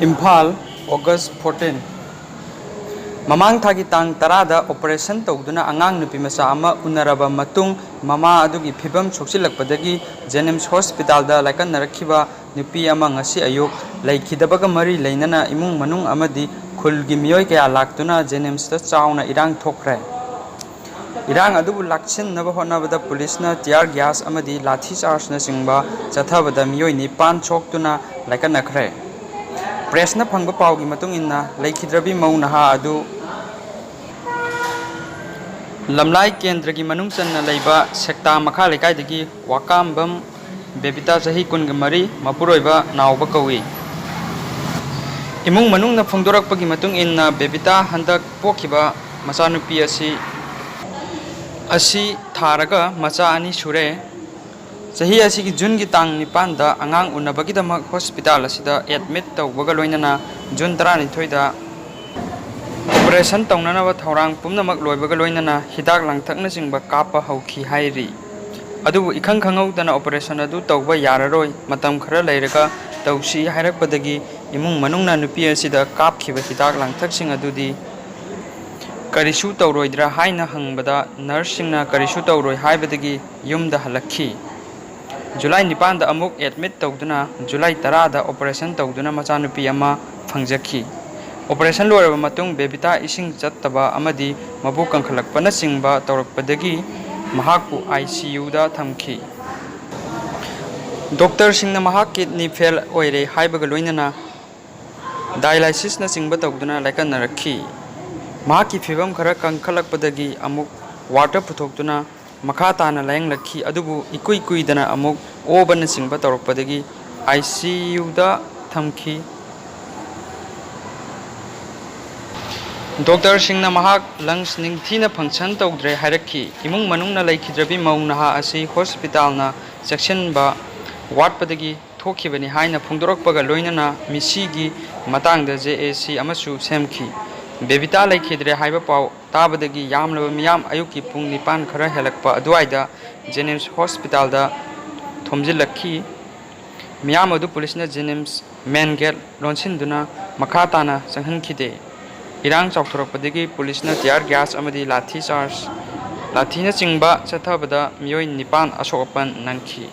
Imphal, August 14. Mamang thagi tang tarada operation tawduna angang nupi macha ama unaraba matung mama adugi phibam choksilakpadagi Jnims hospital da laikan narakhiba nupi ama ngasi ayuk laikhidabaga mari leinana imung manung amadi khulgi miyoi kaya laktuna Jnims ta chauna irang thokre. Irang adubu laksin naba honabada police na tear gas amadi lathi charge na singba chathabada miyoi nipan choktuna laikan nakre. Press na phangba pawgi matung inna laikhidrabi mau Naha adu lamlai kendra gi manung channa leiba sekta makha lekai dagi wakambam bebita sahi kunga mari mapuroiba nauba kawi imung manung na phongdorak pagi matung inna bebita handak pokhiba machanupi asi tharaga macha ani sure sahi asi gi jun gi tang nipan da angang unabagi da hospital asida admit tawbaga loinana jun 12 da operation taunanaba thaurang pumnamak loibaga loinana hidak langthakna jingba kapa hauki hairi adubu ikhang khangau operation adu tawba yararoi matam khara leiraga tawsi hairakpadagi imung manungna nupi asida kapkhiba hidak langthaksing adudi karisu tawroidra haina hangbada nurse singna karisu tawroi haibadagi yumda halakhi July 9 da amuk admit tawduna July 10 da operation tawduna machanupi ama phangjakhi operation loiraba matung bebita ising chattaba amadi mabu kangkhalakpana singba tawrakpadagi mahakpu ICU da thamki doctor singna mahak kidney fail oire haibaga loinana dialysis na singba tawduna laikan narakhi mahaki phibam khara kangkhalakpadagi amuk water puthoktuna makha tana layang lakhi adubu ikui kuidana amuk obana singba tawrakpadagi ICU da thamki Doctor Singna mahak lungs ningthina function tawdre hairakhi imung manungna laikhidrabi mau Naha asi hospital na section ba ward padagi thokhibani haina phungdorakpaga loinana misigi matangda JAC amasu semki bebita laikhidre haiba paw tabadagi yamlaba miyam ayuki pung nipan khara helakpa aduaida Jnims hospital da thomjilakhi miyam adu police na Jnims main gate lonsinduna makhatana changhankhide irang chawthorakpadagi police na tear gas amadi lathi charge lathi na chingba chathabada miyoi nipan asokapan nangkhi